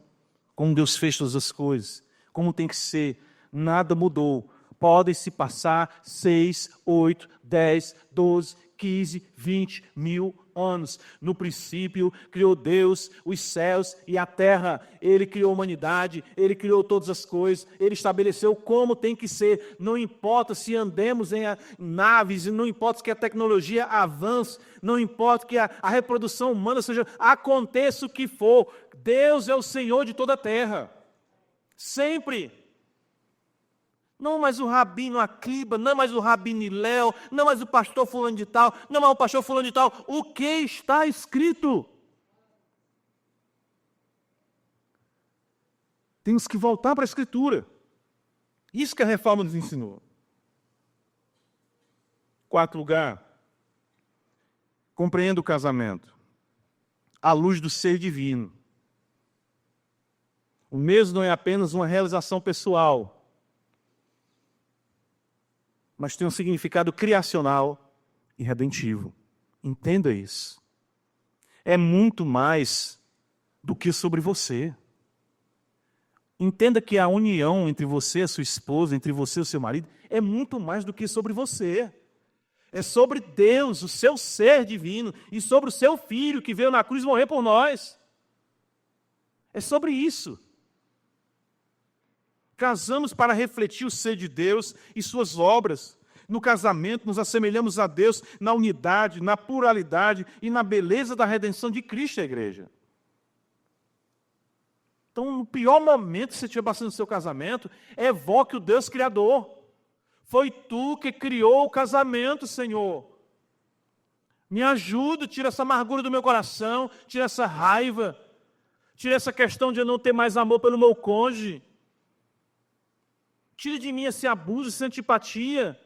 como Deus fez todas as coisas, como tem que ser, nada mudou. Podem se passar 6, 8, 10, 12, 15, 20 mil anos. No princípio, criou Deus os céus e a terra. Ele criou a humanidade, Ele criou todas as coisas, Ele estabeleceu como tem que ser. Não importa se andemos em naves, não importa que a tecnologia avance, não importa que a reprodução humana seja, aconteça o que for, Deus é o Senhor de toda a terra. Sempre. Não mais o rabino Aquiba, não mais o rabino Léo, não mais o pastor fulano de tal, não mais o pastor fulano de tal. O que está escrito? Temos que voltar para a Escritura. Isso que a reforma nos ensinou. Quarto lugar, compreenda o casamento à luz do ser divino. O mesmo não é apenas uma realização pessoal, mas tem um significado criacional e redentivo. Entenda isso. É muito mais do que sobre você. Entenda que a união entre você e a sua esposa, entre você e o seu marido, é muito mais do que sobre você. É sobre Deus, o seu ser divino, e sobre o seu Filho que veio na cruz morrer por nós. É sobre isso. Casamos para refletir o ser de Deus e suas obras. No casamento, nos assemelhamos a Deus na unidade, na pluralidade e na beleza da redenção de Cristo, a igreja. Então, no pior momento que você estiver passando no seu casamento, evoque o Deus Criador. Foi tu que criou o casamento, Senhor. Me ajuda, tira essa amargura do meu coração, tira essa raiva, tira essa questão de eu não ter mais amor pelo meu cônjuge. Tire de mim esse abuso, essa antipatia.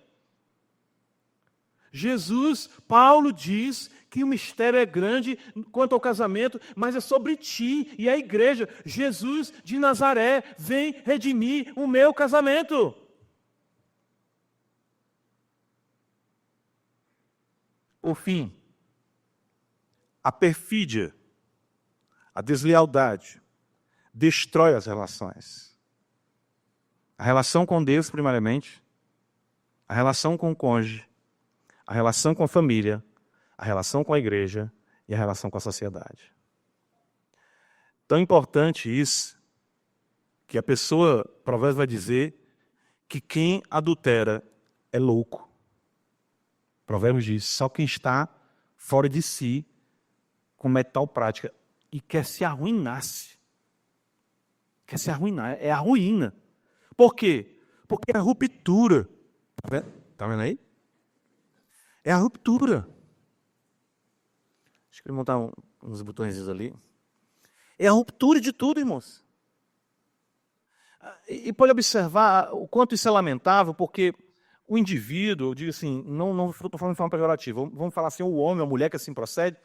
Jesus, Paulo diz que o mistério é grande quanto ao casamento, mas é sobre ti e a igreja. Jesus de Nazaré, vem redimir o meu casamento. Por fim, a perfídia, a deslealdade, destrói as relações. A relação com Deus, primariamente, a relação com o cônjuge, a relação com a família, a relação com a igreja e a relação com a sociedade. Tão importante isso, que a pessoa, Provérbios vai dizer, que quem adultera é louco. Provérbios diz, só quem está fora de si comete tal prática. e quer se arruinar-se. Quer se arruinar, é a ruína. Por quê? Porque é a ruptura. Está vendo aí? É a ruptura. Deixa eu montar uns botõezinhos ali. É a ruptura de tudo, irmãos. E pode observar o quanto isso é lamentável, porque o indivíduo, eu digo assim, não estou falando de forma pejorativa, vamos falar assim, o homem, a mulher que assim procede,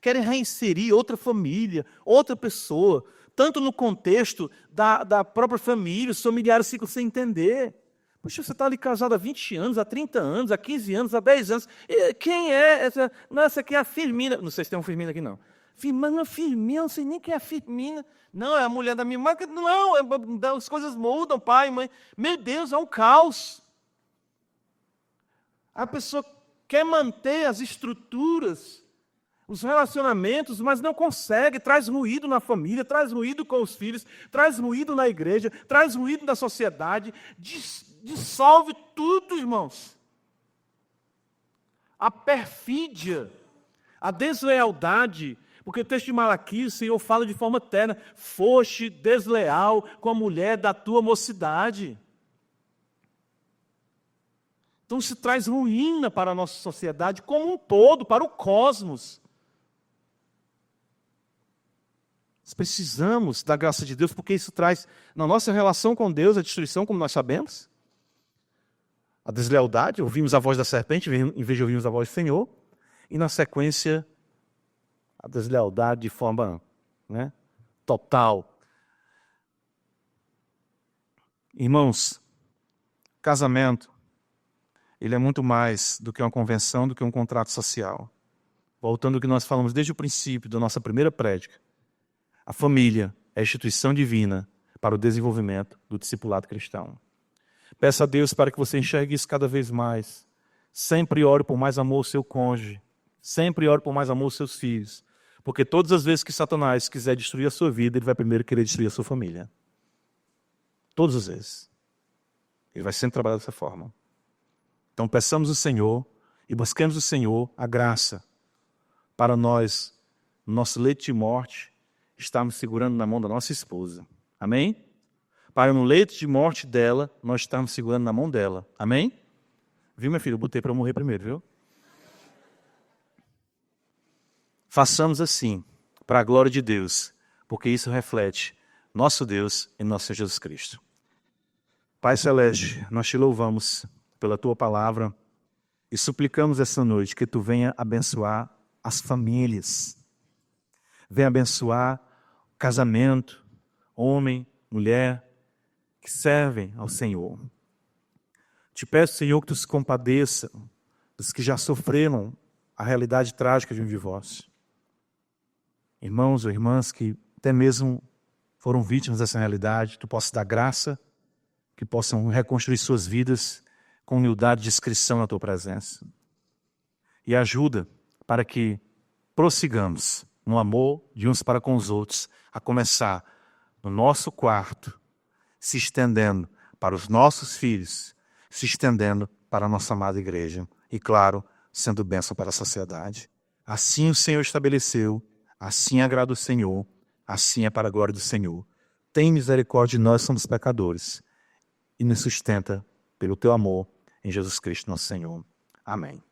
querem reinserir outra família, outra pessoa, tanto no contexto da própria família, os familiares ficam sem entender. Poxa, você está ali casado há 20 anos, há 30 anos, há 15 anos, há 10 anos. E quem é? Essa aqui é a Firmina. Não sei se tem um Firmina aqui, não. Firmina, Firmina, não sei nem quem é a Firmina. Não, é a mulher da minha mãe. Não, as coisas mudam, pai, mãe. Meu Deus, é um caos. A pessoa quer manter as estruturas, os relacionamentos, mas não consegue. Traz ruído na família, traz ruído com os filhos, traz ruído na igreja, traz ruído na sociedade, dissolve tudo, irmãos. A perfídia, a deslealdade, porque o texto de Malaquias, o Senhor fala de forma terna: foste desleal com a mulher da tua mocidade. Então isso traz ruína para a nossa sociedade como um todo, para o cosmos. Nós precisamos da graça de Deus, porque isso traz, na nossa relação com Deus, a destruição, como nós sabemos. A deslealdade, ouvimos a voz da serpente, em vez de ouvirmos a voz do Senhor. E na sequência, a deslealdade de forma total. Irmãos, casamento, ele é muito mais do que uma convenção, do que um contrato social. Voltando ao que nós falamos desde o princípio da nossa primeira prédica. A família é a instituição divina para o desenvolvimento do discipulado cristão. Peça a Deus para que você enxergue isso cada vez mais. Sempre ore por mais amor ao seu cônjuge. Sempre ore por mais amor aos seus filhos. Porque todas as vezes que Satanás quiser destruir a sua vida, ele vai primeiro querer destruir a sua família. Todas as vezes. Ele vai sempre trabalhar dessa forma. Então peçamos ao Senhor e busquemos o Senhor a graça para nós, no nosso leito de morte, estarmos segurando na mão da nossa esposa. Amém? Para no leito de morte dela, nós estarmos segurando na mão dela. Amém? Viu, minha filha? Eu botei para morrer primeiro, viu? Façamos assim, para a glória de Deus, porque isso reflete nosso Deus e nosso Senhor Jesus Cristo. Pai Celeste, nós te louvamos pela tua palavra e suplicamos essa noite que tu venha abençoar as famílias. Venha abençoar o casamento, homem, mulher, que servem ao Senhor. Te peço, Senhor, que tu se compadeça dos que já sofreram a realidade trágica de um divórcio. Irmãos ou irmãs que até mesmo foram vítimas dessa realidade, tu possas dar graça, que possam reconstruir suas vidas com humildade e discrição na tua presença. E ajuda para que prossigamos no amor de uns para com os outros, a começar no nosso quarto, se estendendo para os nossos filhos, se estendendo para a nossa amada igreja e, claro, sendo bênção para a sociedade. Assim o Senhor estabeleceu, assim agrada o Senhor, assim é para a glória do Senhor. Tem misericórdia de nós, somos pecadores, e nos sustenta pelo teu amor em Jesus Cristo, nosso Senhor. Amém.